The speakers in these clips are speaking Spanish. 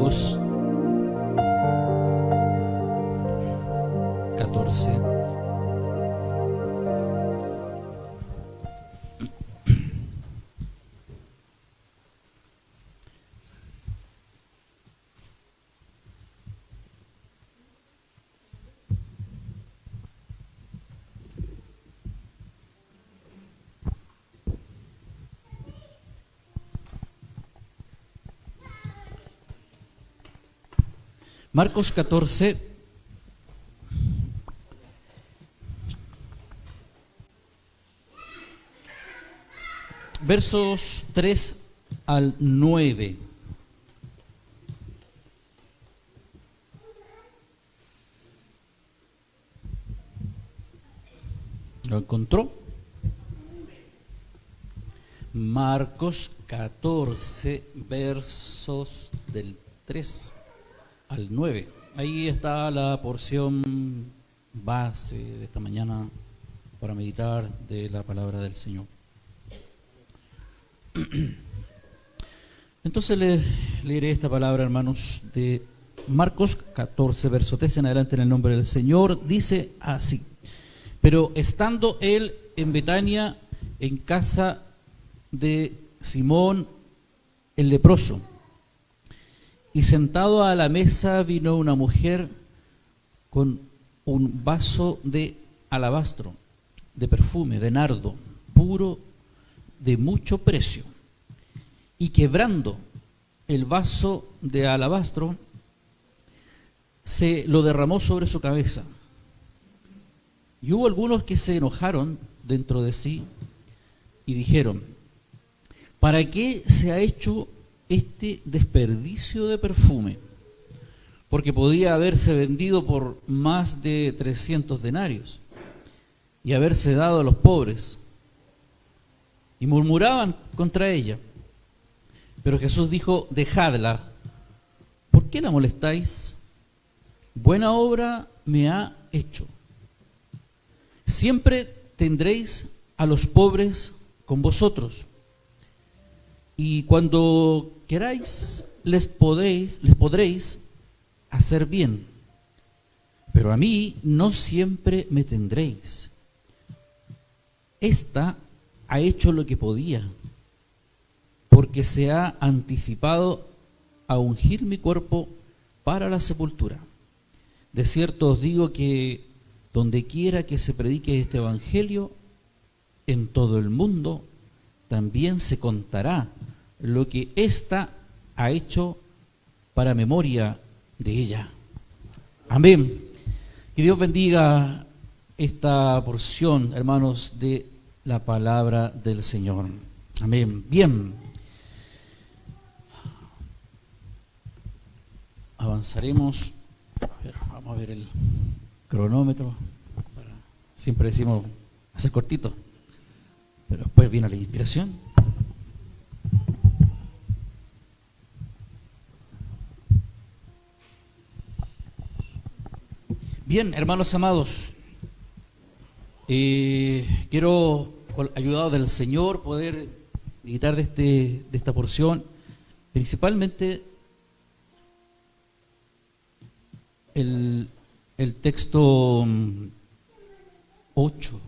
Marcos 14. Marcos 14, versos 3 al 9. ¿Lo encontró? Marcos 14, versos del 3 al 9. Ahí está la porción base de esta mañana para meditar de la palabra del Señor. Entonces leeré esta palabra, hermanos, de Marcos 14, verso 3 en adelante, en el nombre del Señor. Dice así: pero estando él en Betania, en casa de Simón el leproso, y sentado a la mesa vino una mujer con un vaso de alabastro, de perfume, de nardo, puro, de mucho precio. Y quebrando el vaso de alabastro, se lo derramó sobre su cabeza. Y hubo algunos que se enojaron dentro de sí y dijeron: ¿para qué se ha hecho este desperdicio de perfume? Porque podía haberse vendido por más de 300 denarios y haberse dado a los pobres. Y murmuraban contra ella. Pero Jesús dijo: dejadla, ¿por qué la molestáis? Buena obra me ha hecho. Siempre tendréis a los pobres con vosotros, y cuando queráis les podréis hacer bien, pero a mí no siempre me tendréis. Esta ha hecho lo que podía, porque se ha anticipado a ungir mi cuerpo para la sepultura. De cierto os digo que donde quiera que se predique este evangelio en todo el mundo, también se contará lo que ésta ha hecho para memoria de ella. Amén. Que Dios bendiga esta porción, hermanos, de la palabra del Señor. Amén. Bien. Avanzaremos. A ver, vamos a ver el cronómetro. Siempre decimos hacer cortito, pero después viene la inspiración. Bien, hermanos amados, quiero, ayudado del Señor, poder meditar de esta porción, principalmente el texto 8,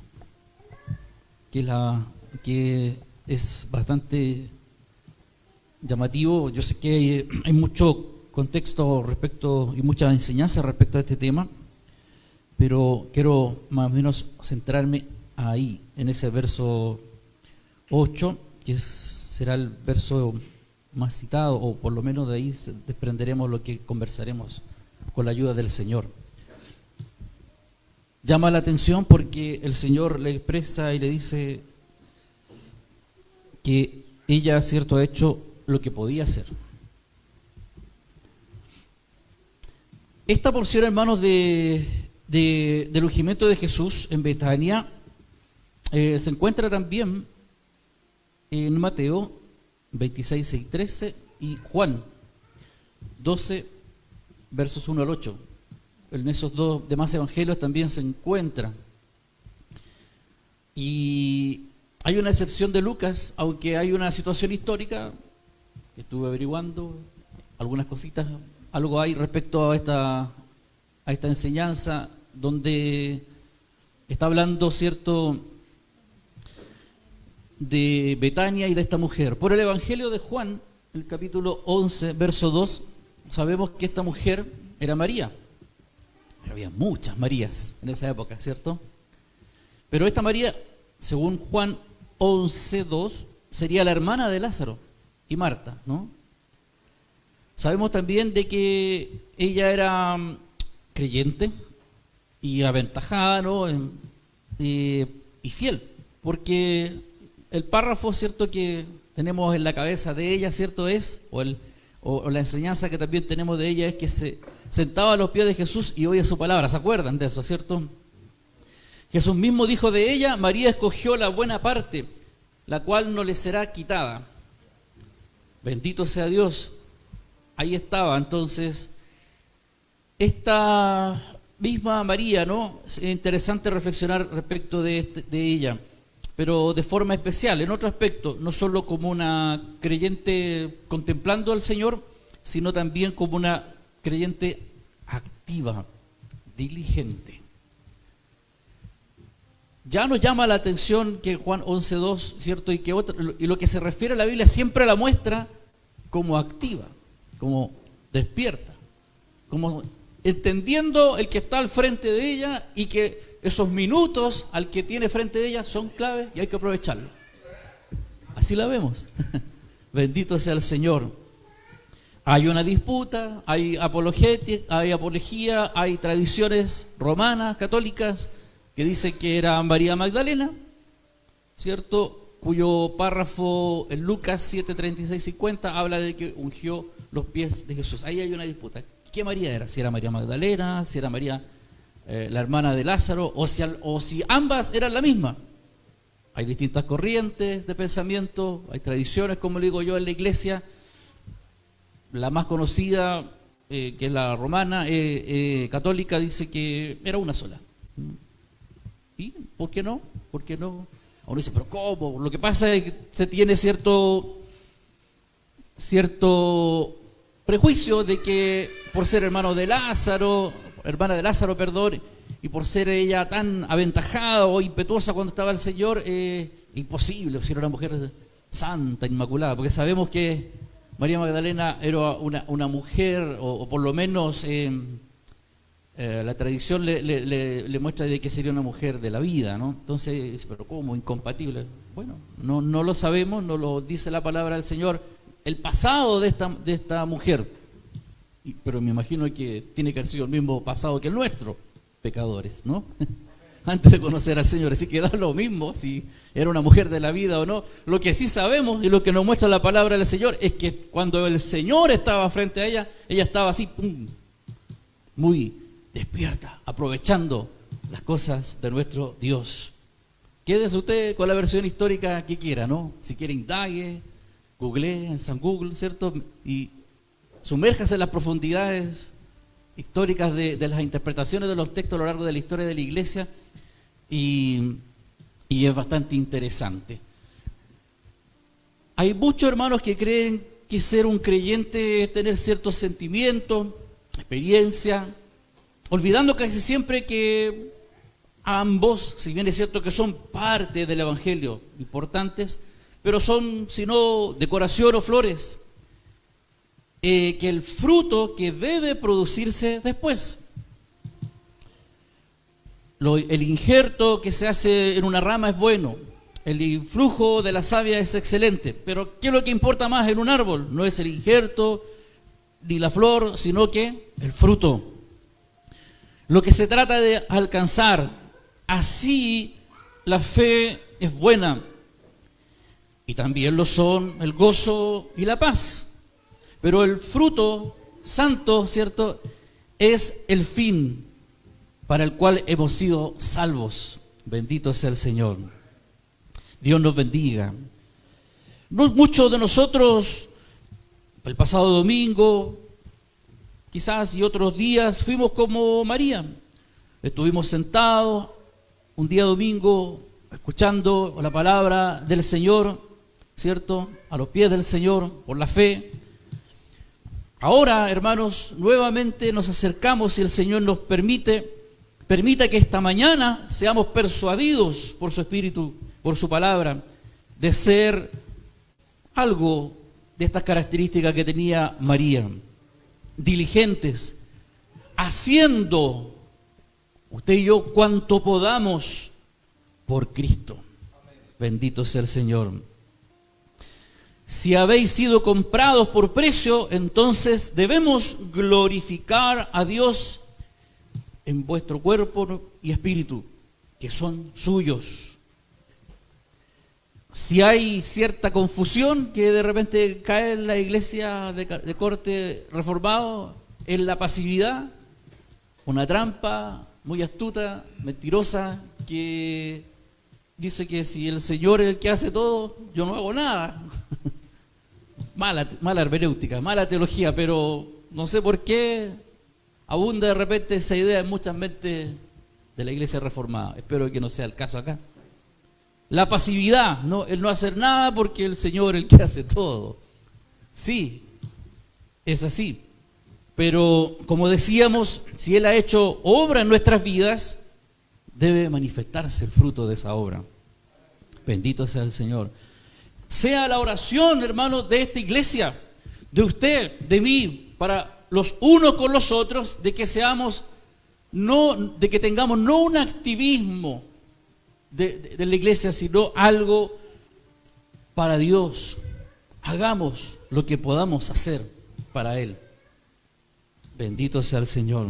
que es bastante llamativo. Yo sé que hay mucho contexto respecto y mucha enseñanza respecto a este tema, pero quiero más o menos centrarme ahí, en ese verso 8, que será el verso más citado, o por lo menos de ahí desprenderemos lo que conversaremos con la ayuda del Señor. Llama la atención porque el Señor le expresa y le dice que ella, cierto, ha hecho lo que podía hacer. Esta porción, hermanos, del ungimiento de Jesús en Betania se encuentra también en Mateo 26, 6, 13 y Juan 12, versos 1 al 8. En esos dos demás evangelios también se encuentra. Y hay una excepción de Lucas, aunque hay una situación histórica que estuve averiguando. algunas cositas, algo hay respecto a esta enseñanza, donde está hablando, ¿cierto?, de Betania y de esta mujer. Por el Evangelio de Juan, el capítulo 11, verso 2, sabemos que esta mujer era María. Había muchas Marías en esa época, ¿cierto? Pero esta María, según Juan 11, 2, sería la hermana de Lázaro y Marta, ¿no? Sabemos también de que ella era creyente y aventajada, ¿no?, y fiel, porque el párrafo, ¿cierto?, que tenemos en la cabeza de ella, ¿cierto?, o la enseñanza que también tenemos de ella es que se sentaba a los pies de Jesús y oía su palabra. ¿Se acuerdan de eso, cierto? Jesús mismo dijo de ella: María escogió la buena parte, la cual no le será quitada. Bendito sea Dios. Ahí estaba, entonces, esta misma María, ¿no? Es interesante reflexionar respecto de ella, pero de forma especial, en otro aspecto, no solo como una creyente contemplando al Señor, sino también como una creyente activa, diligente. Ya nos llama la atención que Juan 11:2, ¿cierto? Y lo que se refiere a la Biblia siempre la muestra como activa, como despierta, como entendiendo el que está al frente de ella y que esos minutos al que tiene frente de ella son claves y hay que aprovecharlo. Así la vemos. Bendito sea el Señor. Hay una disputa, hay apología, hay tradiciones romanas, católicas, que dicen que era María Magdalena, ¿cierto?, cuyo párrafo en Lucas 7, 36, 50 habla de que ungió los pies de Jesús. Ahí hay una disputa. ¿Qué María era? Si era María Magdalena, si era María la hermana de Lázaro, o si ambas eran la misma. Hay distintas corrientes de pensamiento, hay tradiciones, como le digo yo, en la iglesia. La más conocida, que es la romana, católica, dice que era una sola. ¿Y por qué no? ¿Por qué no? Uno dice, ¿pero cómo? Lo que pasa es que se tiene cierto prejuicio de que por ser hermana de Lázaro, perdón, y por ser ella tan aventajada o impetuosa cuando estaba el Señor, imposible, si era una mujer santa, inmaculada, porque sabemos que María Magdalena era una mujer, o por lo menos la tradición le muestra de que sería una mujer de la vida, ¿no? Entonces, ¿pero cómo? Incompatible. Bueno, no lo sabemos, no lo dice la palabra del Señor, el pasado de esta mujer, pero me imagino que tiene que haber sido el mismo pasado que el nuestro, pecadores, ¿no? Antes de conocer al Señor, así que da lo mismo si era una mujer de la vida o no. Lo que sí sabemos y lo que nos muestra la palabra del Señor es que cuando el Señor estaba frente a ella, ella estaba así, ¡pum!, muy despierta, aprovechando las cosas de nuestro Dios. Quédese usted con la versión histórica que quiera, ¿no? Si quiere, indague, googlee en San Google, ¿cierto? Y sumérjase en las profundidades históricas de las interpretaciones de los textos a lo largo de la historia de la iglesia, y es bastante interesante. Hay muchos hermanos que creen que ser un creyente es tener ciertos sentimientos, experiencia, olvidando casi siempre que ambos, si bien es cierto que son parte del Evangelio, importantes, pero son, si no, decoración o flores, que el fruto que debe producirse después. El injerto que se hace en una rama es bueno, el influjo de la savia es excelente, pero ¿qué es lo que importa más en un árbol? No es el injerto ni la flor, sino que el fruto. Lo que se trata de alcanzar, así la fe es buena, y también lo son el gozo y la paz. Pero el fruto santo, ¿cierto?, es el fin para el cual hemos sido salvos. Bendito sea el Señor. Dios nos bendiga. Muchos de nosotros, el pasado domingo, quizás y otros días, fuimos como María. Estuvimos sentados un día domingo escuchando la palabra del Señor, ¿cierto?, a los pies del Señor, por la fe. Ahora, hermanos, nuevamente nos acercamos, si el Señor nos permita que esta mañana seamos persuadidos por su Espíritu, por su palabra, de ser algo de estas características que tenía María. Diligentes, haciendo, usted y yo, cuanto podamos por Cristo. Bendito sea el Señor. Si habéis sido comprados por precio, entonces debemos glorificar a Dios en vuestro cuerpo y espíritu, que son suyos. Si hay cierta confusión que de repente cae en la iglesia de corte reformado, en la pasividad, una trampa muy astuta, mentirosa, que dice que si el Señor es el que hace todo, yo no hago nada. Mala hermenéutica, mala teología, pero no sé por qué abunda de repente esa idea en muchas mentes de la iglesia reformada. Espero que no sea el caso acá. La pasividad, no, el no hacer nada porque el Señor es el que hace todo. Sí, es así. Pero como decíamos, si Él ha hecho obra en nuestras vidas, debe manifestarse el fruto de esa obra. Bendito sea el Señor. Sea la oración, hermanos, de esta iglesia, de usted, de mí, para los unos con los otros, de que tengamos no un activismo de la iglesia, sino algo para Dios. Hagamos lo que podamos hacer para Él. Bendito sea el Señor.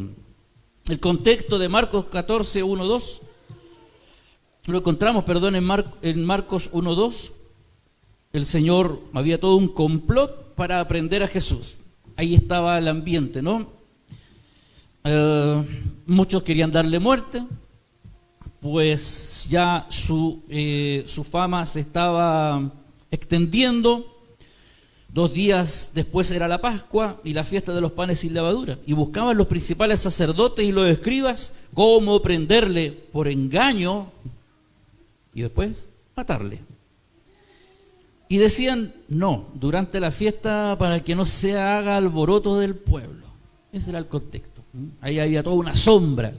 El contexto de Marcos 14, 1, 2, lo encontramos, en Marcos 1, 2. El Señor, había todo un complot para aprender a Jesús. Ahí estaba el ambiente, ¿no? Muchos querían darle muerte, pues ya su fama se estaba extendiendo. 2 días después era la Pascua y la fiesta de los panes sin levadura. Y buscaban los principales sacerdotes y los escribas cómo prenderle por engaño y después matarle. Y decían, no, durante la fiesta para que no se haga alboroto del pueblo. Ese era el contexto. Ahí había toda una sombra,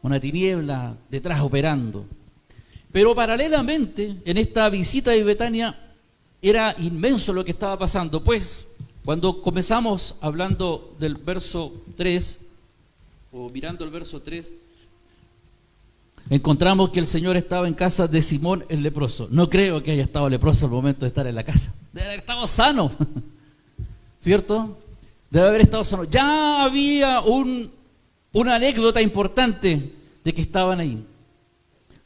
una tiniebla detrás operando. Pero paralelamente, en esta visita de Betania, era inmenso lo que estaba pasando. Pues, cuando comenzamos hablando del verso 3, o mirando el verso 3, encontramos que el Señor estaba en casa de Simón el leproso. No creo que haya estado leproso al momento de estar en la casa. Debe haber estado sano, ¿cierto? Debe haber estado sano. Ya había una anécdota importante de que estaban ahí.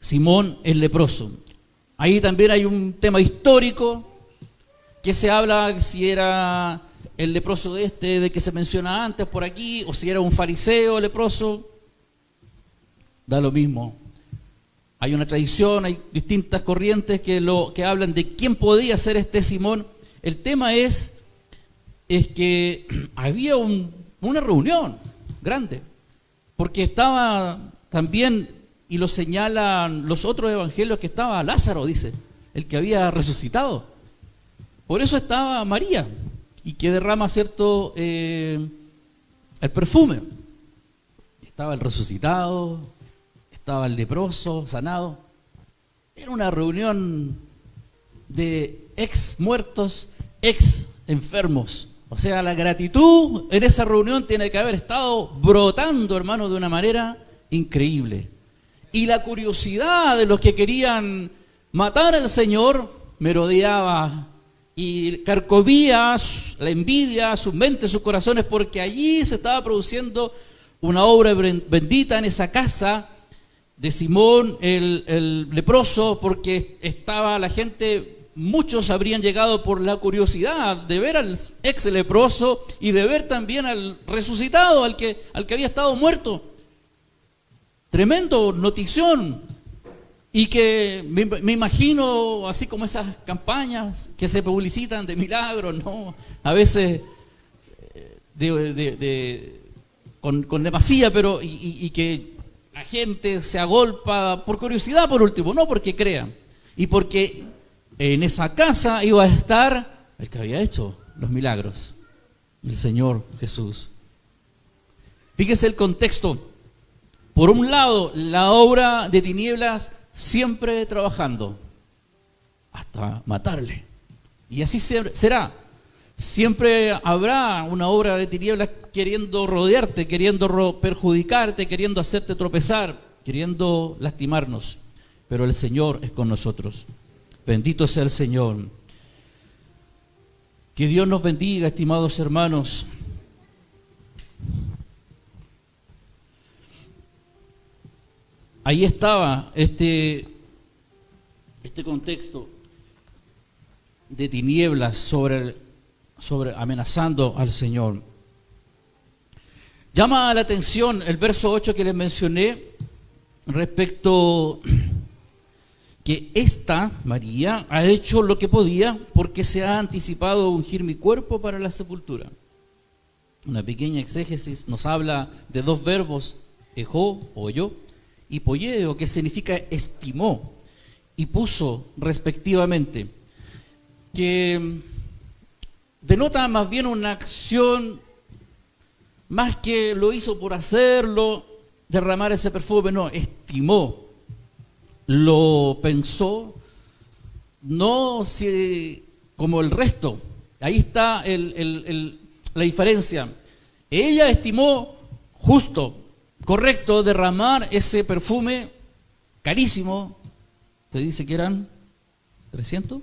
Simón el leproso. Ahí también hay un tema histórico que se habla si era el leproso de que se menciona antes por aquí, o si era un fariseo leproso. Da lo mismo. Hay una tradición, hay distintas corrientes que hablan de quién podía ser este Simón. El tema es que había una reunión grande, porque estaba también, y lo señalan los otros evangelios, que estaba Lázaro, dice, el que había resucitado. Por eso estaba María, y que derrama cierto el perfume. Estaba el resucitado, estaba el leproso, sanado. Era una reunión de ex muertos, ex enfermos. O sea, la gratitud en esa reunión tiene que haber estado brotando, hermano, de una manera increíble. Y la curiosidad de los que querían matar al Señor merodeaba y carcomía la envidia, sus mentes, sus corazones, porque allí se estaba produciendo una obra bendita en esa casa de Simón el leproso, porque estaba la gente, muchos habrían llegado por la curiosidad de ver al ex leproso y de ver también al resucitado, al que había estado muerto. Tremendo notición. Y que me imagino, así como esas campañas que se publicitan de milagros, ¿no? A veces con demasía, pero y que la gente se agolpa por curiosidad, por último, no porque crean. Y porque en esa casa iba a estar el que había hecho los milagros. el Señor Jesús. Fíjese el contexto. Por un lado, la obra de tinieblas siempre trabajando hasta matarle. Y así será. Siempre habrá una obra de tinieblas queriendo rodearte, queriendo perjudicarte, queriendo hacerte tropezar, queriendo lastimarnos. Pero el Señor es con nosotros. Bendito sea el Señor. Que Dios nos bendiga, estimados hermanos. Ahí estaba este contexto de tinieblas sobre amenazando al Señor. Llama la atención el verso 8 que les mencioné respecto que esta María ha hecho lo que podía porque se ha anticipado a ungir mi cuerpo para la sepultura. Una pequeña exégesis nos habla de dos verbos, ejó, oyó, y poieo, que significa estimó y puso respectivamente, que denota más bien una acción, más que lo hizo por hacerlo, derramar ese perfume, no, estimó, lo pensó, no como el resto. Ahí está la diferencia. Ella estimó justo, correcto, derramar ese perfume carísimo. Te dice que eran 300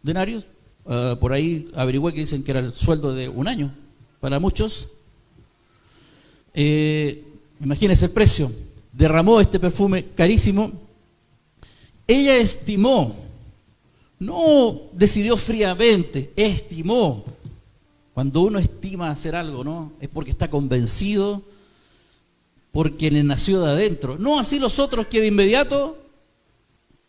denarios. Por ahí averigüé que dicen que era el sueldo de un año para muchos. Imagínense el precio. Derramó este perfume carísimo. Ella estimó, no decidió fríamente, estimó. Cuando uno estima hacer algo, ¿no? Es porque está convencido, porque le nació de adentro. No así los otros que de inmediato,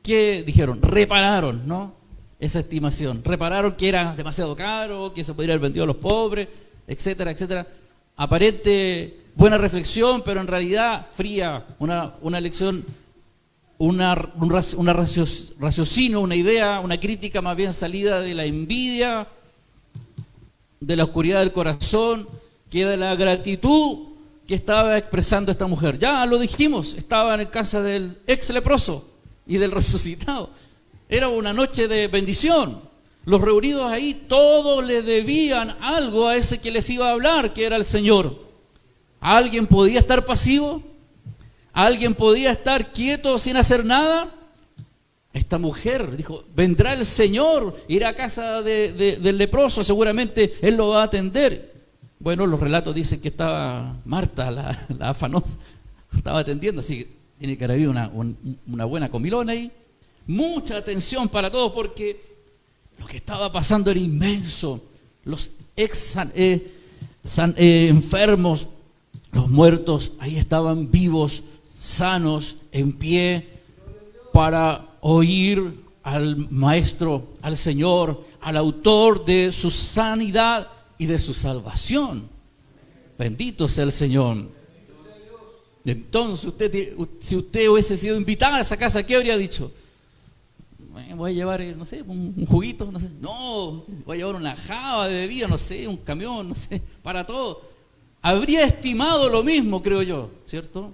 que dijeron, repararon, ¿no? Esa estimación. Repararon que era demasiado caro, que se podría haber vendido a los pobres, etcétera, etcétera. Aparente buena reflexión, pero en realidad fría, una lección, un raciocinio, una idea, una crítica más bien salida de la envidia, de la oscuridad del corazón, que de la gratitud que estaba expresando esta mujer. Ya lo dijimos, estaba en casa del ex leproso y del resucitado. Era una noche de bendición. Los reunidos ahí todos le debían algo a ese que les iba a hablar, que era el Señor. ¿Alguien podía estar pasivo? ¿Alguien podía estar quieto sin hacer nada? Esta mujer dijo, vendrá el Señor, irá a casa del leproso, seguramente Él lo va a atender. Bueno, los relatos dicen que estaba Marta, la afanosa, estaba atendiendo, así que tiene que haber una buena comilona ahí. Mucha atención para todos porque lo que estaba pasando era inmenso. Los enfermos, los muertos, ahí estaban vivos, sanos, en pie, para oír al Maestro, al Señor, al autor de su sanidad y de su salvación. Bendito sea el Señor. Entonces, si usted hubiese sido invitada a esa casa, ¿qué habría dicho? Voy a llevar, no sé, un juguito, no sé. No, voy a llevar una java de bebida, no sé, un camión, no sé, para todo. Habría estimado lo mismo, creo yo, ¿cierto?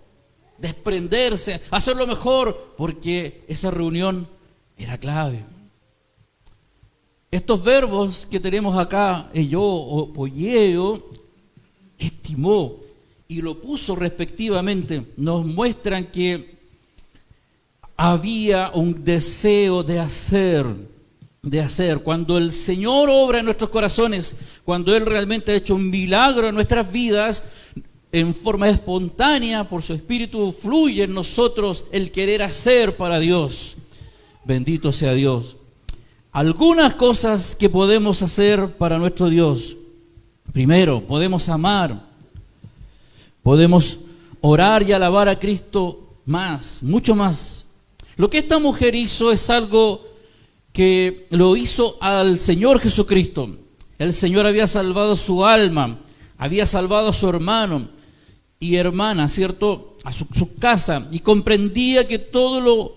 Desprenderse, hacerlo mejor, porque esa reunión era clave. Estos verbos que tenemos acá, yo o poieo, estimó y lo puso respectivamente, nos muestran que había un deseo de hacer. Cuando el Señor obra en nuestros corazones, cuando Él realmente ha hecho un milagro en nuestras vidas, en forma espontánea, por su Espíritu, fluye en nosotros el querer hacer para Dios. Bendito sea Dios. Algunas cosas que podemos hacer para nuestro Dios. Primero, podemos amar, podemos orar y alabar a Cristo más, mucho más. Lo que esta mujer hizo es algo que lo hizo al Señor Jesucristo. El Señor había salvado su alma, había salvado a su hermano y hermana, ¿cierto? A su casa, y comprendía que todo lo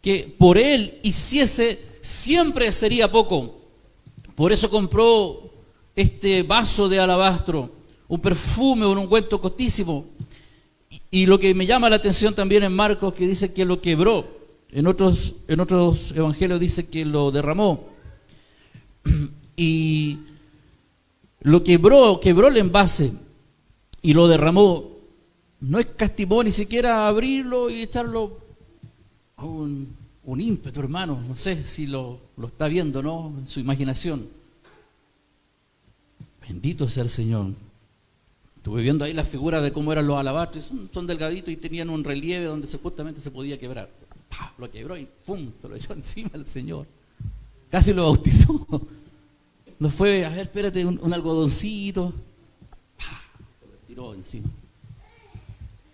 que por Él hiciese siempre sería poco. Por eso compró este vaso de alabastro, un perfume, un ungüento costísimo. Y lo que me llama la atención también en Marcos, que dice que lo quebró. En otros evangelios dice que lo derramó. Y lo quebró el envase y lo derramó. No escatimó ni siquiera abrirlo y echarlo a un ímpetu, hermano. No sé si lo está viendo, ¿no? En su imaginación. Bendito sea el Señor. Estuve viendo ahí la figura de cómo eran los alabastros. Son delgaditos y tenían un relieve donde supuestamente se podía quebrar. ¡Pah! Lo quebró y ¡pum! Se lo echó encima al Señor. Casi lo bautizó. No fue, a ver, espérate, un algodoncito. ¡Pah! Se lo tiró encima.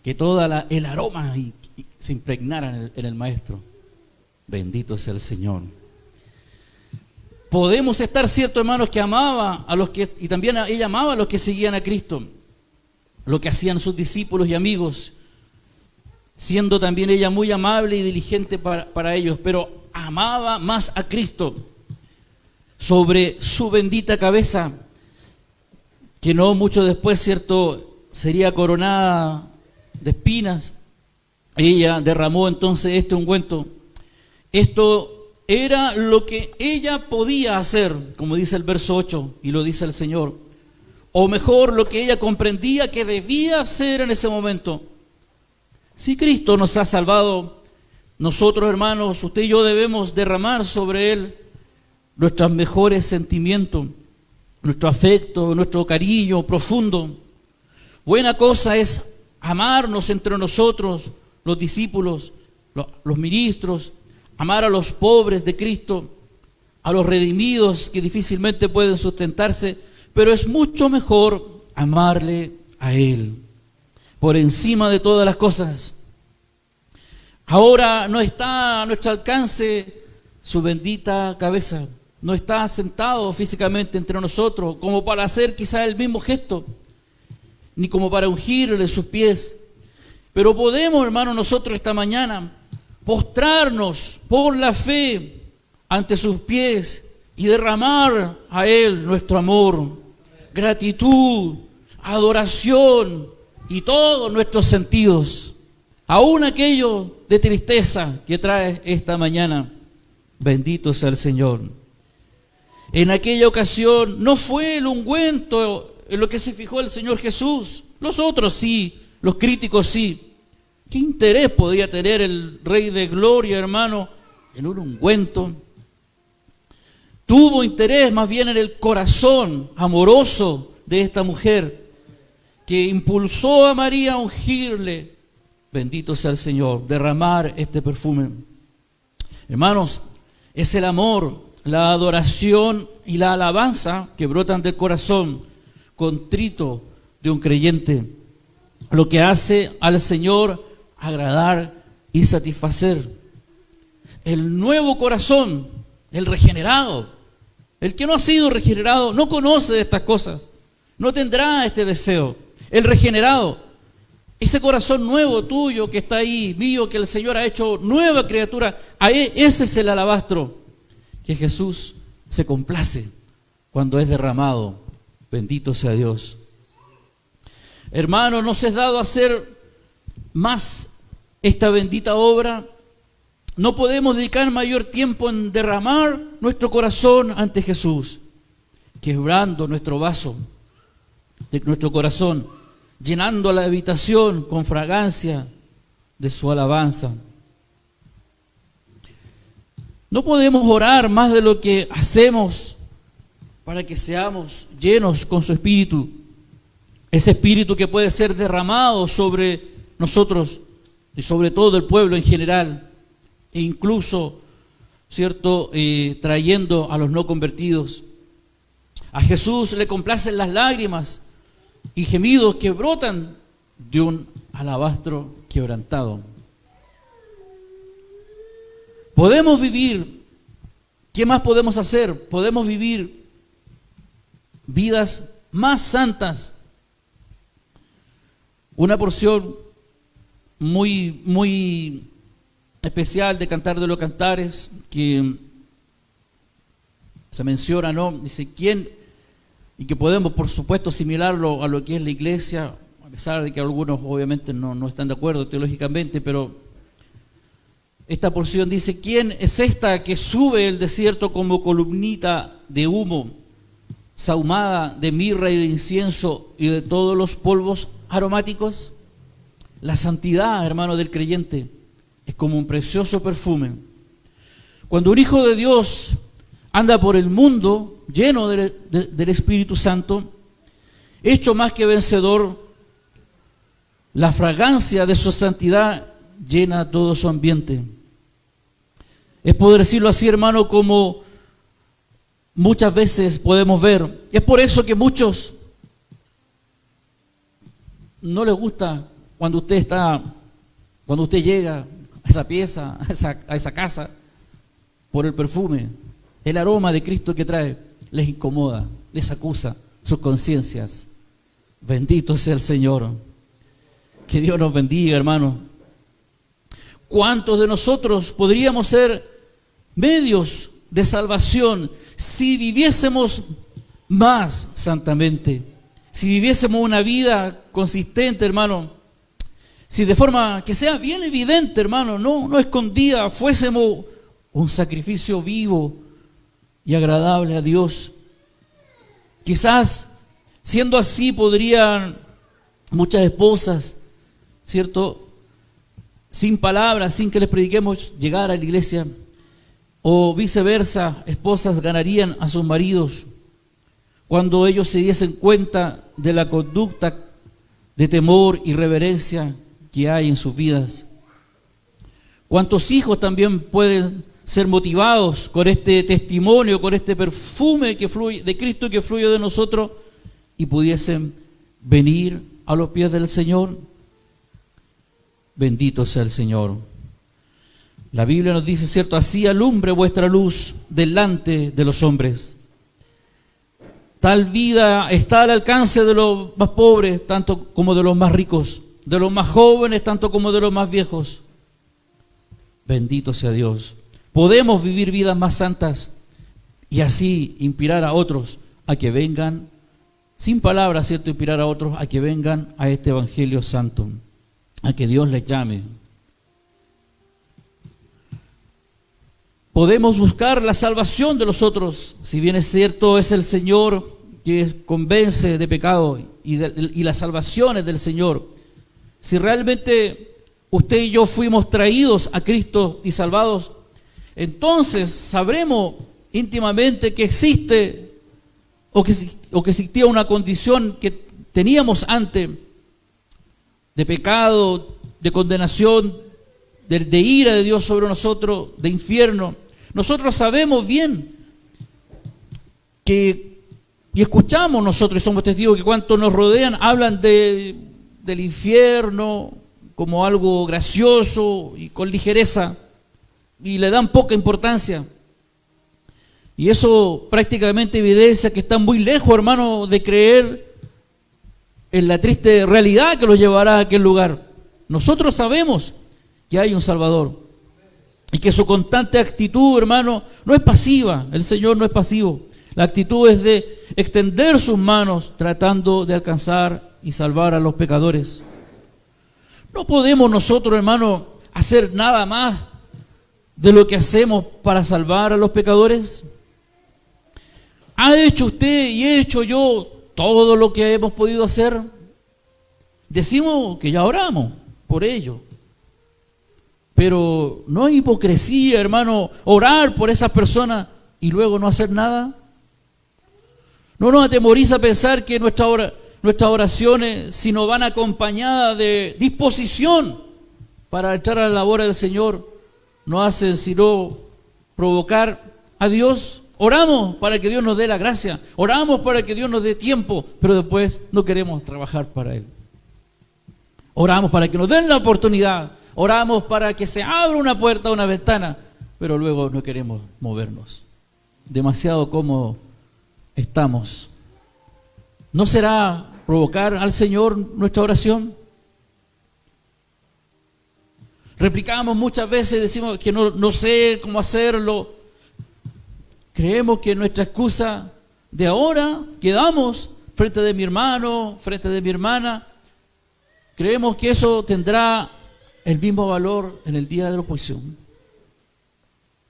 Que todo el aroma y se impregnara en el Maestro. Bendito sea el Señor. Podemos estar ciertos, hermanos, que amaba a los que, y también ella amaba a los que seguían a Cristo, lo que hacían sus discípulos y amigos, siendo también ella muy amable y diligente para ellos, pero amaba más a Cristo sobre su bendita cabeza, que no mucho después, cierto, sería coronada de espinas. Ella derramó entonces este ungüento. Esto era lo que ella podía hacer, como dice el verso 8, y lo dice el Señor. O mejor, lo que ella comprendía que debía hacer en ese momento. Si Cristo nos ha salvado, nosotros, hermanos, usted y yo debemos derramar sobre Él nuestros mejores sentimientos, nuestro afecto, nuestro cariño profundo. Buena cosa es amarnos entre nosotros, los discípulos, los ministros, amar a los pobres de Cristo, a los redimidos que difícilmente pueden sustentarse, pero es mucho mejor amarle a Él, por encima de todas las cosas. Ahora no está a nuestro alcance su bendita cabeza, no está sentado físicamente entre nosotros, como para hacer quizá el mismo gesto, ni como para ungirle sus pies. Pero podemos, hermanos, nosotros esta mañana postrarnos por la fe ante sus pies y derramar a Él nuestro amor, gratitud, adoración y todos nuestros sentidos, aún aquello de tristeza que trae esta mañana. Bendito sea el Señor. En aquella ocasión no fue el ungüento en lo que se fijó el Señor Jesús, los otros sí, los críticos sí. ¿Qué interés podía tener el Rey de Gloria, hermano, en un ungüento? Tuvo interés más bien en el corazón amoroso de esta mujer, que impulsó a María a ungirle, bendito sea el Señor, derramar este perfume. Hermanos, es el amor, la adoración y la alabanza que brotan del corazón contrito de un creyente, lo que hace al Señor agradar y satisfacer. El nuevo corazón, el regenerado, el que no ha sido regenerado, no conoce de estas cosas, no tendrá este deseo. El regenerado, ese corazón nuevo tuyo que está ahí, mío, que el Señor ha hecho nueva criatura, ese es el alabastro que Jesús se complace cuando es derramado. Bendito sea Dios. Hermano, nos es dado hacer más esta bendita obra. No podemos dedicar mayor tiempo en derramar nuestro corazón ante Jesús, quebrando nuestro vaso de nuestro corazón, llenando la habitación con fragancia de su alabanza. No podemos orar más de lo que hacemos para que seamos llenos con su Espíritu, ese Espíritu que puede ser derramado sobre nosotros y sobre todo el pueblo en general, e incluso, ¿cierto?, trayendo a los no convertidos. A Jesús le complacen las lágrimas y gemidos que brotan de un alabastro quebrantado. Podemos vivir, ¿qué más podemos hacer? Podemos vivir vidas más santas. Una porción muy especial de Cantar de los Cantares que se menciona, ¿no? Dice, ¿quién y que podemos, por supuesto, asimilarlo a lo que es la iglesia, a pesar de que algunos obviamente no están de acuerdo teológicamente, pero esta porción dice: ¿quién es esta que sube el desierto como columnita de humo, sahumada de mirra y de incienso y de todos los polvos aromáticos? La santidad, hermano, del creyente es como un precioso perfume. Cuando un hijo de Dios anda por el mundo lleno del Espíritu Santo, hecho más que vencedor, la fragancia de su santidad llena todo su ambiente. Es poder decirlo así, hermano, como muchas veces podemos ver. Es por eso que muchos no les gusta cuando usted llega a esa pieza, a esa casa, por el perfume, el aroma de Cristo que trae, les incomoda, les acusa sus conciencias. Bendito sea el Señor. Que Dios nos bendiga, hermano. ¿Cuántos de nosotros podríamos ser medios de salvación si viviésemos más santamente? Si viviésemos una vida consistente, hermano. Si de forma que sea bien evidente, hermano, no escondida, fuésemos un sacrificio vivo y agradable a Dios. Quizás, siendo así, podrían muchas esposas, ¿cierto?, sin palabras, sin que les prediquemos, llegar a la iglesia, o viceversa, esposas ganarían a sus maridos cuando ellos se diesen cuenta de la conducta de temor y reverencia que hay en sus vidas. ¿Cuántos hijos también pueden ser motivados con este testimonio, con este perfume que fluye de Cristo, que fluye de nosotros, y pudiesen venir a los pies del Señor? Bendito sea el Señor. La Biblia nos dice, ¿cierto?, así alumbre vuestra luz delante de los hombres. Tal vida está al alcance de los más pobres, tanto como de los más ricos, de los más jóvenes, tanto como de los más viejos. Bendito sea Dios. Podemos vivir vidas más santas y así inspirar a otros a que vengan, sin palabras, ¿cierto?, inspirar a otros a que vengan a este Evangelio santo, a que Dios les llame. Podemos buscar la salvación de los otros, si bien es cierto, es el Señor que convence de pecado y las salvaciones del Señor. Si realmente usted y yo fuimos traídos a Cristo y salvados, entonces sabremos íntimamente que existe o que existía una condición que teníamos antes de pecado, de condenación, de ira de Dios sobre nosotros, de infierno. Nosotros sabemos bien que, y escuchamos nosotros, y somos testigos que cuantos nos rodean hablan del infierno como algo gracioso y con ligereza, y le dan poca importancia. Y eso prácticamente evidencia que están muy lejos, hermano, de creer en la triste realidad que los llevará a aquel lugar. Nosotros sabemos que hay un Salvador y que su constante actitud, hermano, no es pasiva. El Señor no es pasivo. La actitud es de extender sus manos tratando de alcanzar y salvar a los pecadores. No podemos nosotros, hermano, hacer nada más de lo que hacemos para salvar a los pecadores. ¿Ha hecho usted y he hecho yo todo lo que hemos podido hacer? Decimos que ya oramos por ello, pero no hay hipocresía, hermano, orar por esas personas y luego no hacer nada. No nos atemoriza pensar que nuestras oraciones, si no van acompañadas de disposición para echar a la labor del Señor, no hacen sino provocar a Dios. Oramos para que Dios nos dé la gracia, oramos para que Dios nos dé tiempo, pero después no queremos trabajar para Él. Oramos para que nos den la oportunidad, oramos para que se abra una puerta, una ventana, pero luego no queremos movernos. Demasiado cómodo estamos. ¿No será provocar al Señor nuestra oración? Replicamos muchas veces, decimos que no sé cómo hacerlo. Creemos que nuestra excusa de ahora que damos frente de mi hermano, frente de mi hermana, creemos que eso tendrá el mismo valor en el día de la juicio.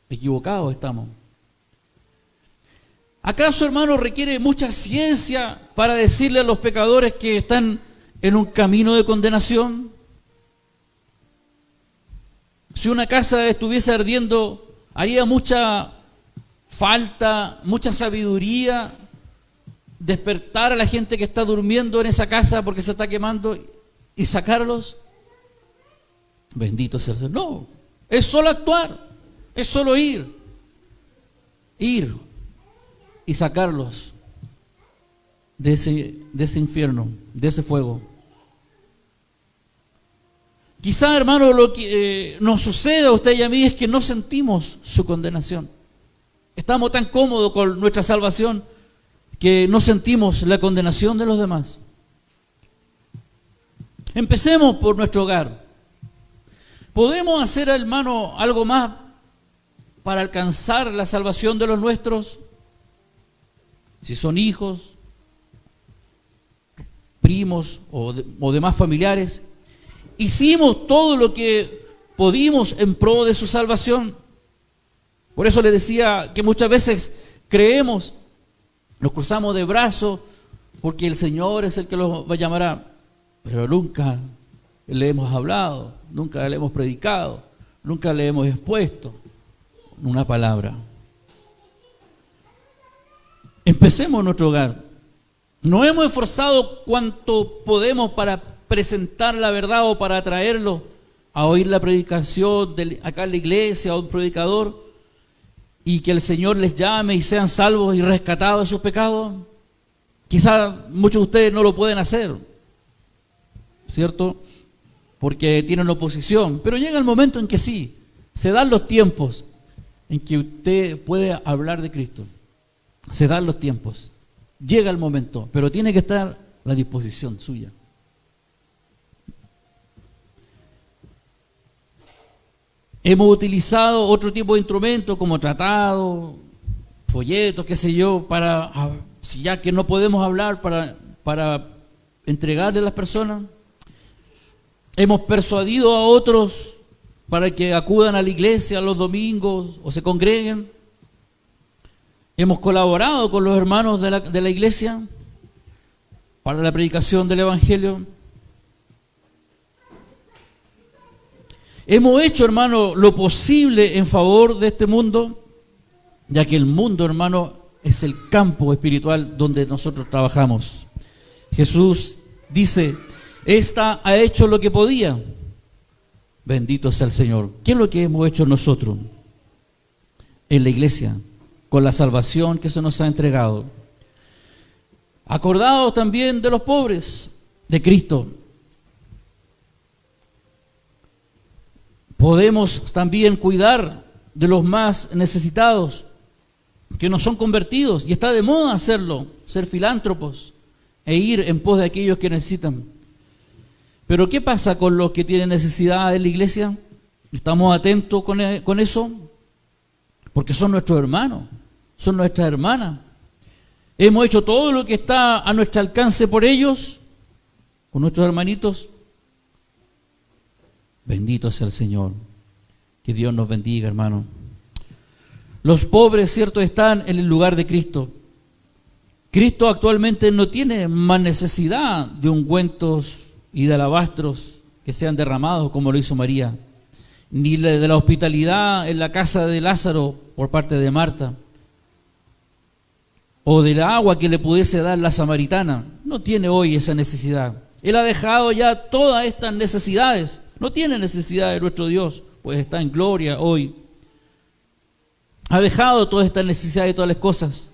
Equivocados estamos. ¿Acaso, hermano, requiere mucha ciencia para decirle a los pecadores que están en un camino de condenación? Si una casa estuviese ardiendo, haría mucha falta, mucha sabiduría despertar a la gente que está durmiendo en esa casa porque se está quemando y sacarlos. Bendito sea el Señor. No, es solo actuar, es solo ir y sacarlos de ese infierno, de ese fuego. Quizá, hermano, lo que nos sucede a usted y a mí es que no sentimos su condenación. Estamos tan cómodos con nuestra salvación que no sentimos la condenación de los demás. Empecemos por nuestro hogar. ¿Podemos hacer, hermano, algo más para alcanzar la salvación de los nuestros? Si son hijos, primos o demás familiares, hicimos todo lo que pudimos en pro de su salvación. Por eso le decía que muchas veces creemos, nos cruzamos de brazos porque el Señor es el que los llamará, pero nunca le hemos hablado, nunca le hemos predicado, nunca le hemos expuesto una palabra. Empecemos nuestro hogar. Nos hemos esforzado cuanto podemos para presentar la verdad o para atraerlo a oír la predicación acá en la iglesia o un predicador y que el Señor les llame y sean salvos y rescatados de sus pecados. Quizás muchos de ustedes no lo pueden hacer, ¿cierto? Porque tienen oposición, pero llega el momento en que sí, se dan los tiempos en que usted puede hablar de Cristo. Se dan los tiempos, llega el momento, pero tiene que estar a la disposición suya. Hemos utilizado otro tipo de instrumentos como tratados, folletos, qué sé yo, para, si ya que no podemos hablar, para entregarle a las personas. Hemos persuadido a otros para que acudan a la iglesia los domingos o se congreguen. Hemos colaborado con los hermanos de la iglesia para la predicación del Evangelio. Hemos hecho, hermano, lo posible en favor de este mundo, ya que el mundo, hermano, es el campo espiritual donde nosotros trabajamos. Jesús dice, esta ha hecho lo que podía. Bendito sea el Señor. ¿Qué es lo que hemos hecho nosotros en la iglesia con la salvación que se nos ha entregado? Acordados también de los pobres de Cristo. Podemos también cuidar de los más necesitados que no son convertidos, y está de moda hacerlo, ser filántropos e ir en pos de aquellos que necesitan. Pero ¿qué pasa con los que tienen necesidad en la iglesia? ¿Estamos atentos con eso? Porque son nuestros hermanos, son nuestras hermanas. ¿Hemos hecho todo lo que está a nuestro alcance por ellos, con nuestros hermanitos? Bendito sea el Señor. Que Dios nos bendiga, hermano. Los pobres, cierto, están en el lugar de Cristo. Cristo actualmente no tiene más necesidad de ungüentos y de alabastros que sean derramados como lo hizo María, ni de la hospitalidad en la casa de Lázaro por parte de Marta, o del agua que le pudiese dar la samaritana. No tiene hoy esa necesidad. Él ha dejado ya todas estas necesidades. No tiene necesidad de nuestro Dios, pues está en gloria hoy. Ha dejado todas estas necesidades y todas las cosas.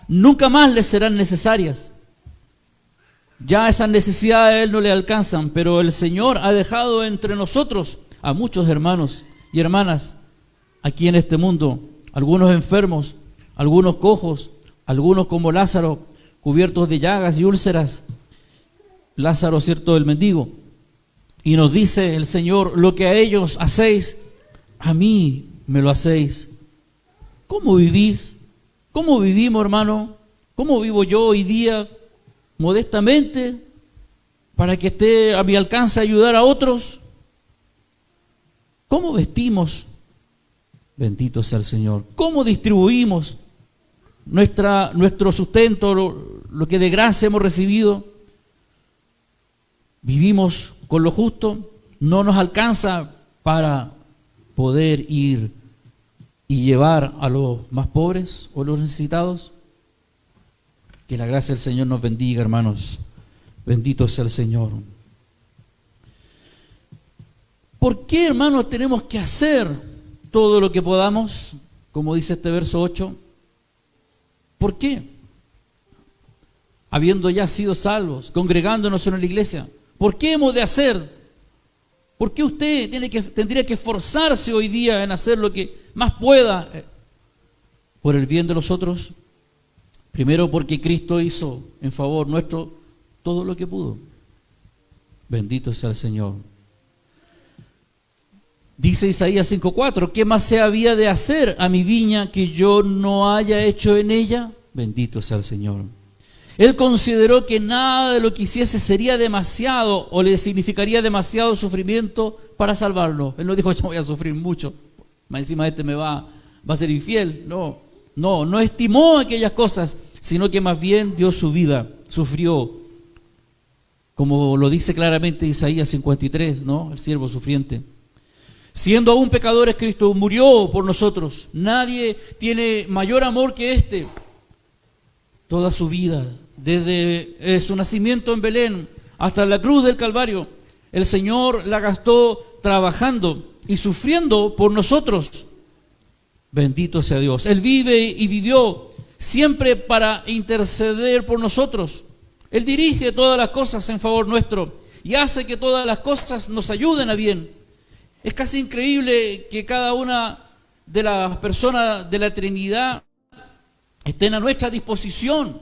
Nunca más les serán necesarias. Ya esas necesidades a Él no le alcanzan, pero el Señor ha dejado entre nosotros a muchos hermanos y hermanas aquí en este mundo. Algunos enfermos, algunos cojos, algunos como Lázaro, cubiertos de llagas y úlceras. Lázaro, cierto, el mendigo. Y nos dice el Señor, lo que a ellos hacéis, a mí me lo hacéis. ¿Cómo vivís? ¿Cómo vivimos, hermano? ¿Cómo vivo yo hoy día modestamente para que esté a mi alcance ayudar a otros? ¿Cómo vestimos? Bendito sea el Señor. ¿Cómo distribuimos nuestro sustento, lo que de gracia hemos recibido? ¿Vivimos con lo justo? ¿No nos alcanza para poder ir y llevar a los más pobres o los necesitados? Que la gracia del Señor nos bendiga, hermanos. Bendito sea el Señor. ¿Por qué, hermanos, tenemos que hacer todo lo que podamos? Como dice este verso 8. ¿Por qué? Habiendo ya sido salvos, congregándonos en la iglesia, ¿por qué hemos de hacer? ¿Por qué usted tendría que esforzarse hoy día en hacer lo que más pueda por el bien de los otros? Primero, porque Cristo hizo en favor nuestro todo lo que pudo. Bendito sea el Señor. Dice Isaías 5:4, ¿qué más se había de hacer a mi viña que yo no haya hecho en ella? Bendito sea el Señor. Él consideró que nada de lo que hiciese sería demasiado o le significaría demasiado sufrimiento para salvarlo. Él no dijo, yo voy a sufrir mucho, más encima este me va a ser infiel. No estimó aquellas cosas, sino que más bien dio su vida, sufrió, como lo dice claramente Isaías 53, ¿no? El siervo sufriente. Siendo aún pecadores, Cristo murió por nosotros. Nadie tiene mayor amor que este. Toda su vida, desde su nacimiento en Belén hasta la cruz del Calvario, el Señor la gastó trabajando y sufriendo por nosotros. Bendito sea Dios. Él vive y vivió siempre para interceder por nosotros. Él dirige todas las cosas en favor nuestro y hace que todas las cosas nos ayuden a bien. Es casi increíble que cada una de las personas de la Trinidad estén a nuestra disposición.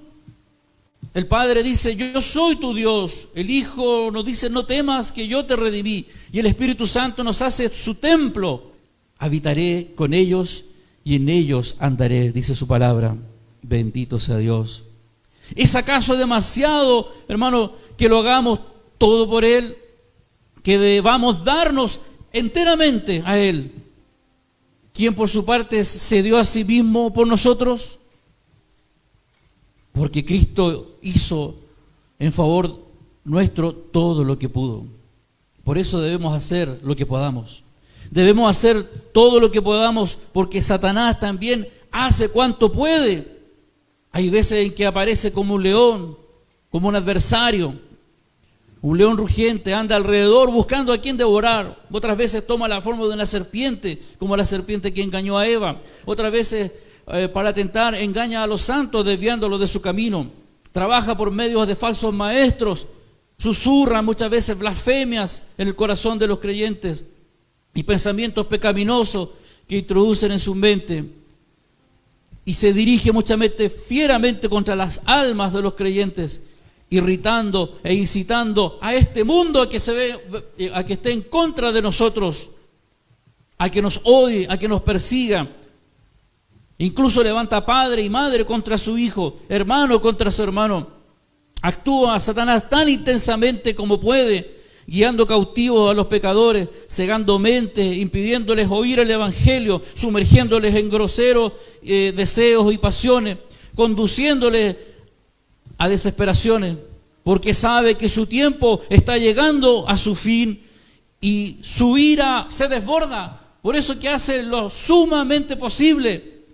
El Padre dice, yo soy tu Dios. El Hijo nos dice, no temas que yo te redimí. Y el Espíritu Santo nos hace su templo. Habitaré con ellos y en ellos andaré, dice su palabra. Bendito sea Dios. ¿Es acaso demasiado, hermano, que lo hagamos todo por Él? Que debamos darnos enteramente a Él, quien por su parte se dio a sí mismo por nosotros, porque Cristo hizo en favor nuestro todo lo que pudo. Por eso debemos hacer lo que podamos. Debemos hacer todo lo que podamos, porque Satanás también hace cuanto puede. Hay veces en que aparece como un león, como un adversario. Un león rugiente anda alrededor buscando a quien devorar. Otras veces toma la forma de una serpiente, como la serpiente que engañó a Eva. Otras veces, para tentar, engaña a los santos desviándolos de su camino. Trabaja por medios de falsos maestros. Susurra muchas veces blasfemias en el corazón de los creyentes y pensamientos pecaminosos que introducen en su mente. Y se dirige muchas veces fieramente contra las almas de los creyentes, irritando e incitando a este mundo a que esté en contra de nosotros, a que nos odie, a que nos persiga. Incluso levanta padre y madre contra su hijo, hermano contra su hermano. Actúa Satanás tan intensamente como puede, guiando cautivos a los pecadores, cegando mentes, impidiéndoles oír el Evangelio, sumergiéndoles en groseros deseos y pasiones, conduciéndoles a desesperaciones, porque sabe que su tiempo está llegando a su fin y su ira se desborda. Por eso que hace lo sumamente posible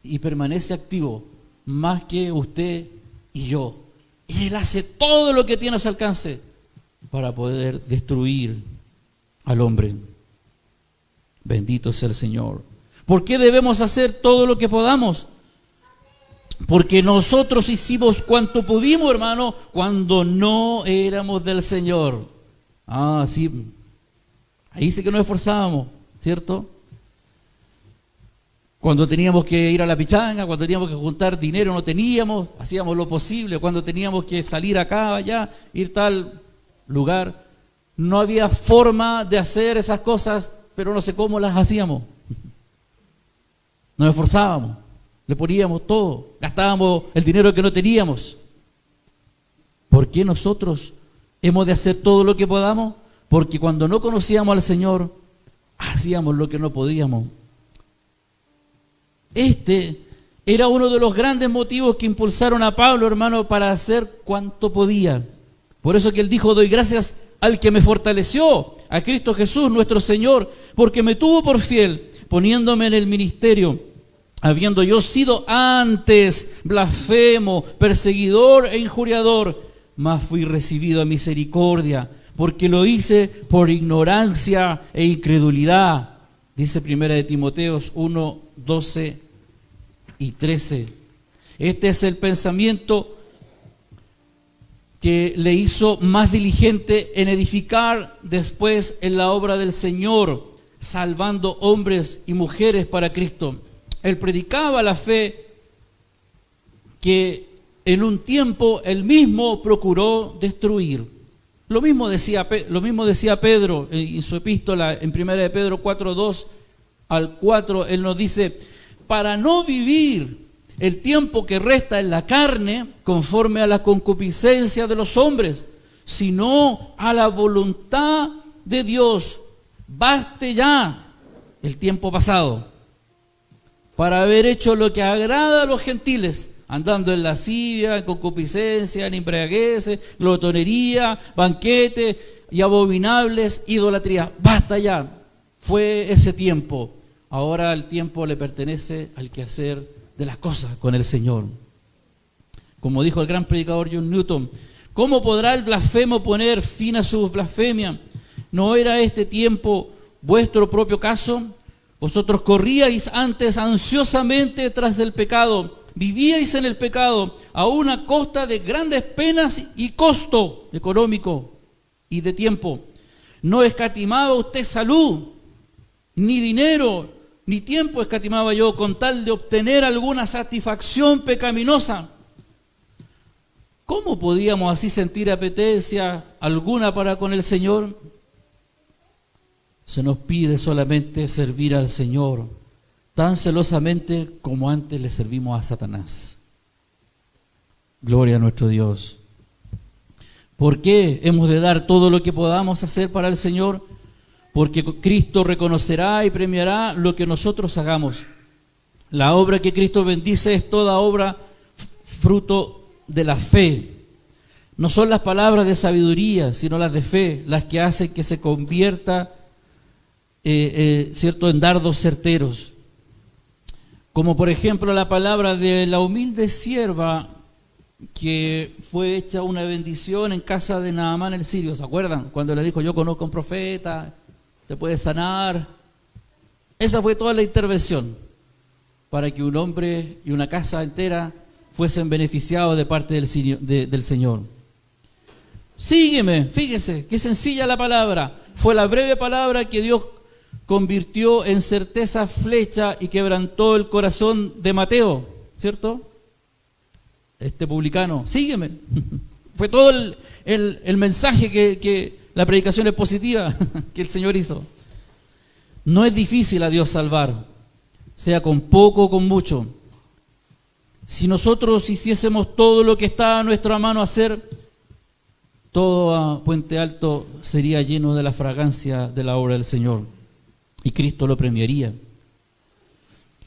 y permanece activo más que usted y yo. Y Él hace todo lo que tiene a su alcance para poder destruir al hombre. Bendito sea el Señor. ¿Por qué debemos hacer todo lo que podamos? Porque nosotros hicimos cuanto pudimos, hermano, cuando no éramos del Señor. Sí. Ahí sí que nos esforzábamos, ¿cierto? Cuando teníamos que ir a la pichanga, cuando teníamos que juntar dinero, no teníamos, hacíamos lo posible. Cuando teníamos que salir acá, allá, ir tal lugar, no había forma de hacer esas cosas, pero no sé cómo las hacíamos. Nos esforzábamos. le poníamos todo, gastábamos el dinero que no teníamos. ¿Por qué nosotros hemos de hacer todo lo que podamos? Porque cuando no conocíamos al Señor, hacíamos lo que no podíamos. Este era uno de los grandes motivos que impulsaron a Pablo, hermano, para hacer cuanto podía. Por eso que él dijo: doy gracias al que me fortaleció, a Cristo Jesús nuestro Señor, porque me tuvo por fiel, poniéndome en el ministerio, habiendo yo sido antes blasfemo, perseguidor e injuriador, mas fui recibido a misericordia, porque lo hice por ignorancia e incredulidad. Dice 1 Timoteo 1, 12 y 13. Este es el pensamiento que le hizo más diligente en edificar después en la obra del Señor, salvando hombres y mujeres para Cristo. Él predicaba la fe que en un tiempo él mismo procuró destruir. Lo mismo decía Pedro en su epístola, en 1 Pedro 4, 2 al 4, él nos dice: para no vivir el tiempo que resta en la carne conforme a la concupiscencia de los hombres, sino a la voluntad de Dios. Baste ya el tiempo pasado para haber hecho lo que agrada a los gentiles, andando en lascivia, en concupiscencia, en embriaguez, glotonería, banquete y abominables idolatrías. Basta ya, fue ese tiempo. Ahora el tiempo le pertenece al quehacer de las cosas con el Señor. Como dijo el gran predicador John Newton: ¿cómo podrá el blasfemo poner fin a su blasfemia? ¿No era este tiempo vuestro propio caso? Vosotros corríais antes ansiosamente tras del pecado, vivíais en el pecado, aún a costa de grandes penas y costo económico y de tiempo. No escatimaba usted salud, ni dinero, ni tiempo escatimaba yo con tal de obtener alguna satisfacción pecaminosa. ¿Cómo podíamos así sentir apetencia alguna para con el Señor? Se nos pide solamente servir al Señor tan celosamente como antes le servimos a Satanás. Gloria a nuestro Dios. ¿Por qué hemos de dar todo lo que podamos hacer para el Señor? Porque Cristo reconocerá y premiará lo que nosotros hagamos. La obra que Cristo bendice es toda obra fruto de la fe. No son las palabras de sabiduría, sino las de fe, las que hacen que se convierta ¿cierto?, en dardos certeros. Como por ejemplo la palabra de la humilde sierva que fue hecha una bendición en casa de Naamán el sirio. ¿Se acuerdan? Cuando le dijo: yo conozco a un profeta, te puede sanar. Esa fue toda la intervención para que un hombre y una casa entera fuesen beneficiados de parte del Señor. Sígueme, fíjese, qué sencilla la palabra. Fue la breve palabra que Dios convirtió en certeza flecha y quebrantó el corazón de Mateo, ¿cierto? Este publicano: sígueme. Fue todo el mensaje que la predicación expositiva que el Señor hizo. No es difícil a Dios salvar, sea con poco o con mucho. Si nosotros hiciésemos todo lo que está a nuestra mano hacer, todo Puente Alto sería lleno de la fragancia de la obra del Señor, y Cristo lo premiaría.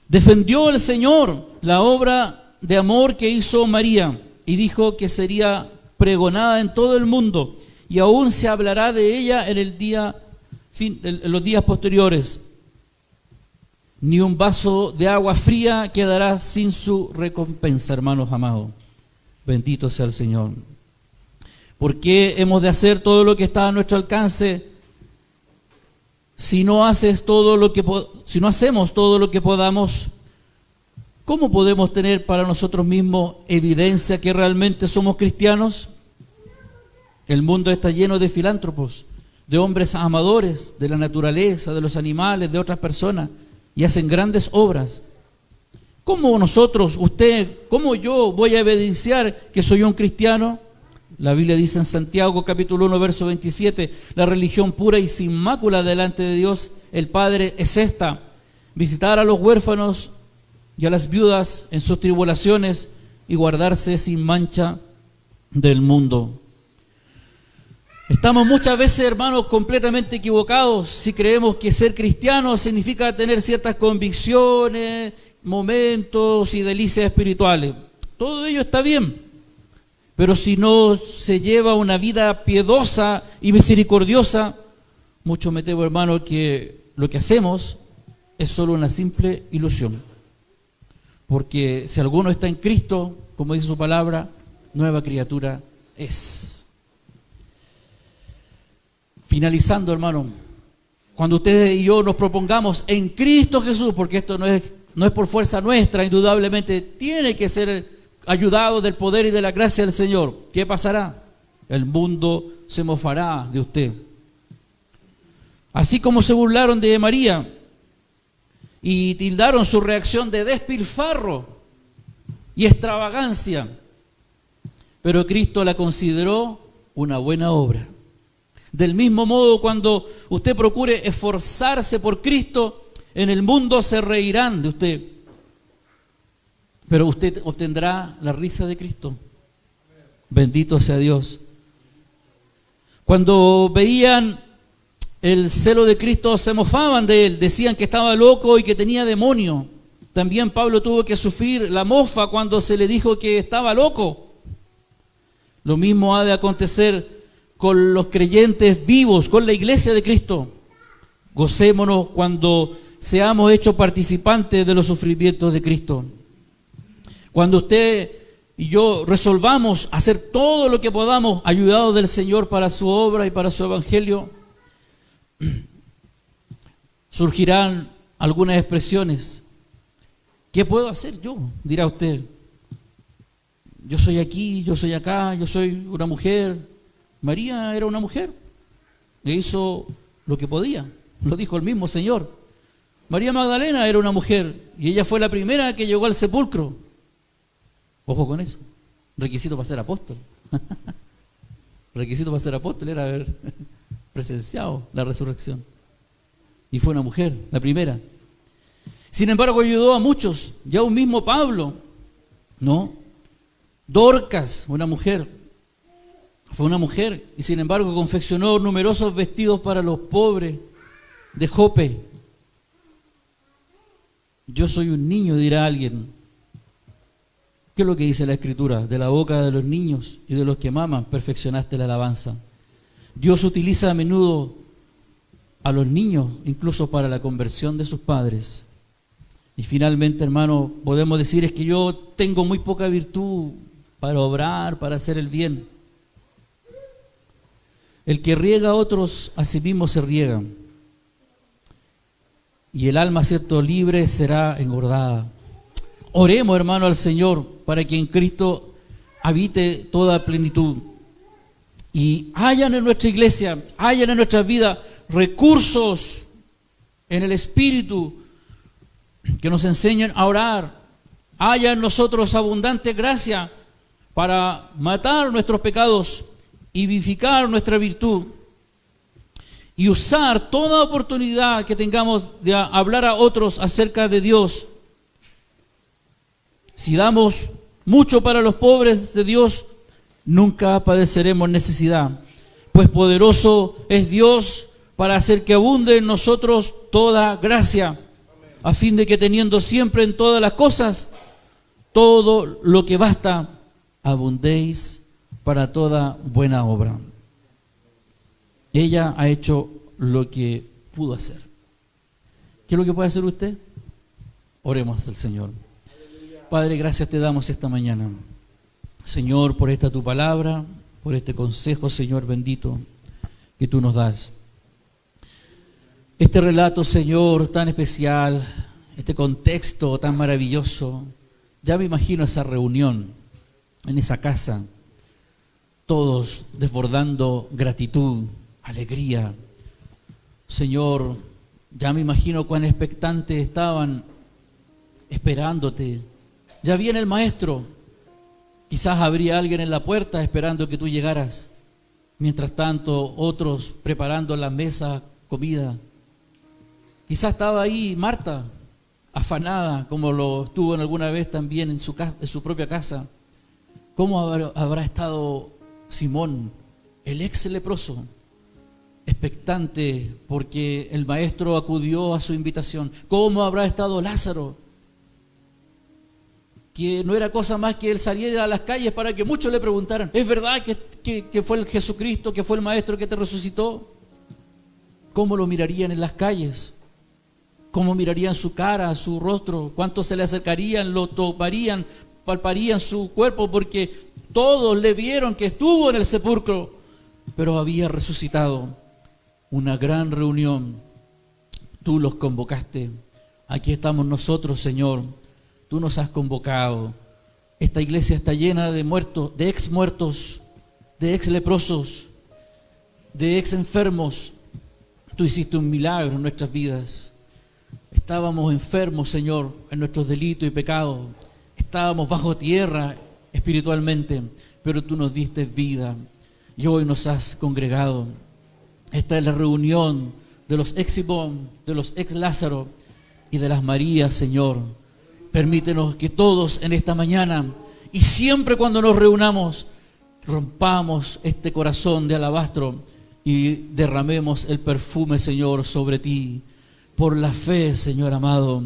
Defendió el Señor la obra de amor que hizo María y dijo que sería pregonada en todo el mundo, y aún se hablará de ella en los días posteriores. Ni un vaso de agua fría quedará sin su recompensa, hermanos amados. Bendito sea el Señor. ¿Por qué hemos de hacer todo lo que está a nuestro alcance si no hacemos todo lo que podamos? ¿Cómo podemos tener para nosotros mismos evidencia que realmente somos cristianos? El mundo está lleno de filántropos, de hombres amadores de la naturaleza, de los animales, de otras personas, y hacen grandes obras. ¿Cómo nosotros, usted, cómo yo voy a evidenciar que soy un cristiano? La Biblia dice en Santiago capítulo 1 verso 27: la religión pura y sin mácula delante de Dios el Padre es esta: visitar a los huérfanos y a las viudas en sus tribulaciones y guardarse sin mancha del mundo. Estamos muchas veces, hermanos, completamente equivocados si creemos que ser cristiano significa tener ciertas convicciones, momentos y delicias espirituales. Todo ello está bien, pero si no se lleva una vida piedosa y misericordiosa, mucho me temo, hermano, que lo que hacemos es solo una simple ilusión. Porque si alguno está en Cristo, como dice su palabra, nueva criatura es. Finalizando, hermano, cuando ustedes y yo nos propongamos en Cristo Jesús, porque esto no es por fuerza nuestra, indudablemente tiene que ser ayudado del poder y de la gracia del Señor. ¿Qué pasará? El mundo se mofará de usted. Así como se burlaron de María y tildaron su reacción de despilfarro y extravagancia, pero Cristo la consideró una buena obra. Del mismo modo, cuando usted procure esforzarse por Cristo, en el mundo se reirán de usted, pero usted obtendrá la risa de Cristo. Bendito sea Dios. Cuando veían el celo de Cristo, se mofaban de él, decían que estaba loco y que tenía demonio. También Pablo tuvo que sufrir la mofa cuando se le dijo que estaba loco. Lo mismo ha de acontecer con los creyentes vivos, con la iglesia de Cristo. Gocémonos cuando seamos hechos participantes de los sufrimientos de Cristo. Cuando usted y yo resolvamos hacer todo lo que podamos, ayudados del Señor para su obra y para su evangelio, surgirán algunas expresiones. ¿Qué puedo hacer yo?, dirá usted. Yo soy aquí, yo soy acá, yo soy una mujer. María era una mujer, e hizo lo que podía, lo dijo el mismo Señor. María Magdalena era una mujer, y ella fue la primera que llegó al sepulcro. Ojo con eso, requisito para ser apóstol. Requisito para ser apóstol era haber presenciado la resurrección. Y fue una mujer, la primera. Sin embargo, ayudó a muchos, ya un mismo Pablo, ¿no? Dorcas, una mujer. Fue una mujer y sin embargo confeccionó numerosos vestidos para los pobres de Jope. Yo soy un niño, dirá alguien. ¿Qué es lo que dice la Escritura? De la boca de los niños y de los que maman perfeccionaste la alabanza. Dios utiliza a menudo a los niños, incluso para la conversión de sus padres. Y finalmente, hermano, podemos decir es que yo tengo muy poca virtud para obrar, para hacer el bien. El que riega a otros, a sí mismo se riega. Y el alma, cierto, libre será engordada. Oremos, hermano, al Señor para que en Cristo habite toda plenitud. Y hayan en nuestra iglesia, hayan en nuestras vidas recursos en el Espíritu que nos enseñen a orar. Haya en nosotros abundante gracia para matar nuestros pecados y vivificar nuestra virtud y usar toda oportunidad que tengamos de hablar a otros acerca de Dios. Si damos mucho para los pobres de Dios, nunca padeceremos necesidad, pues poderoso es Dios para hacer que abunde en nosotros toda gracia, a fin de que teniendo siempre en todas las cosas todo lo que basta, abundéis para toda buena obra. Ella ha hecho lo que pudo hacer. ¿Qué es lo que puede hacer usted? Oremos al Señor. Padre, gracias te damos esta mañana, Señor, por esta tu palabra, por este consejo, Señor bendito, que tú nos das. Este relato, Señor, tan especial, este contexto tan maravilloso, ya me imagino esa reunión en esa casa, todos desbordando gratitud, alegría. Señor, ya me imagino cuán expectantes estaban esperándote. Ya viene el maestro. Quizás habría alguien en la puerta esperando que tú llegaras. Mientras tanto, otros preparando la mesa, comida. Quizás estaba ahí Marta, afanada, como lo estuvo en alguna vez también en su propia casa. ¿Cómo habrá estado Simón, el ex leproso, expectante porque el maestro acudió a su invitación? ¿Cómo habrá estado Lázaro, que no era cosa más que él saliera a las calles para que muchos le preguntaran: ¿es verdad que fue el Jesucristo, que fue el maestro que te resucitó? ¿Cómo lo mirarían en las calles? ¿Cómo mirarían su cara, su rostro? ¿Cuántos se le acercarían, lo toparían, palparían su cuerpo? Porque todos le vieron que estuvo en el sepulcro, pero había resucitado. Una gran reunión. Tú los convocaste. Aquí estamos nosotros, Señor. Tú nos has convocado. Esta iglesia está llena de muertos, de ex muertos, de ex leprosos, de ex enfermos. Tú hiciste un milagro en nuestras vidas. Estábamos enfermos, Señor, en nuestros delitos y pecados. Estábamos bajo tierra espiritualmente, pero tú nos diste vida y hoy nos has congregado. Esta es la reunión de los ex Simón, de los ex Lázaro y de las Marías, Señor. Permítenos que todos en esta mañana y siempre cuando nos reunamos, rompamos este corazón de alabastro y derramemos el perfume, Señor, sobre ti. Por la fe, Señor amado,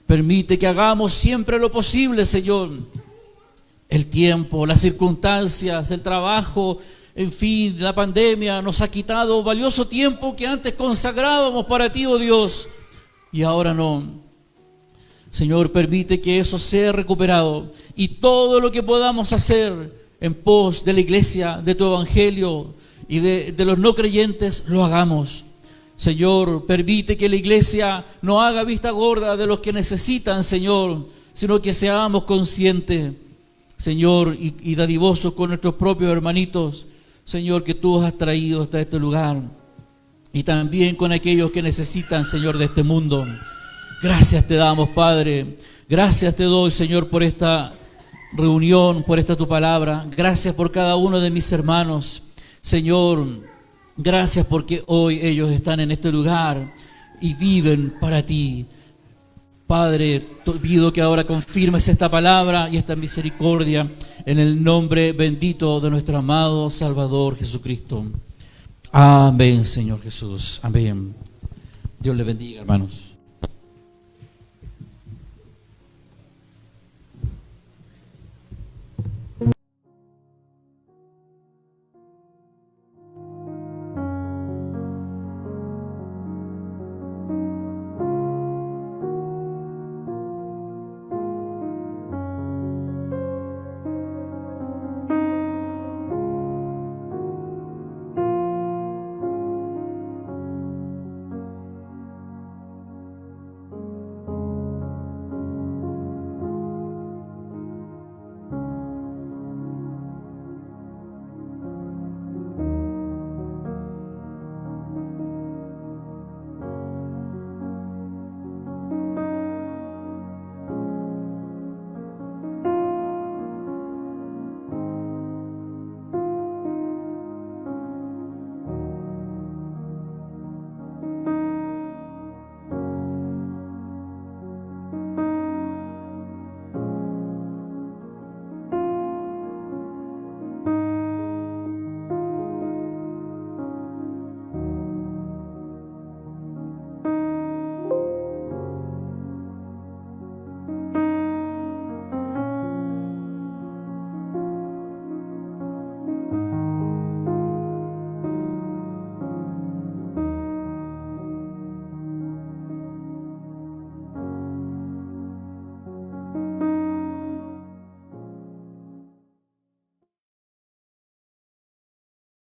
permite que hagamos siempre lo posible, Señor. El tiempo, las circunstancias, el trabajo, en fin, la pandemia nos ha quitado valioso tiempo que antes consagrábamos para ti, oh Dios, y ahora no. Señor, permite que eso sea recuperado y todo lo que podamos hacer en pos de la iglesia, de tu evangelio y de los no creyentes, lo hagamos. Señor, permite que la iglesia no haga vista gorda de los que necesitan, Señor, sino que seamos conscientes, Señor, y dadivosos con nuestros propios hermanitos, Señor, que tú has traído hasta este lugar, y también con aquellos que necesitan, Señor, de este mundo. Gracias te damos, Padre. Gracias te doy, Señor, por esta reunión, por esta tu palabra. Gracias por cada uno de mis hermanos, Señor. Gracias porque hoy ellos están en este lugar y viven para ti. Padre, te pido que ahora confirmes esta palabra y esta misericordia en el nombre bendito de nuestro amado Salvador Jesucristo. Amén, Señor Jesús. Amén. Dios les bendiga, hermanos.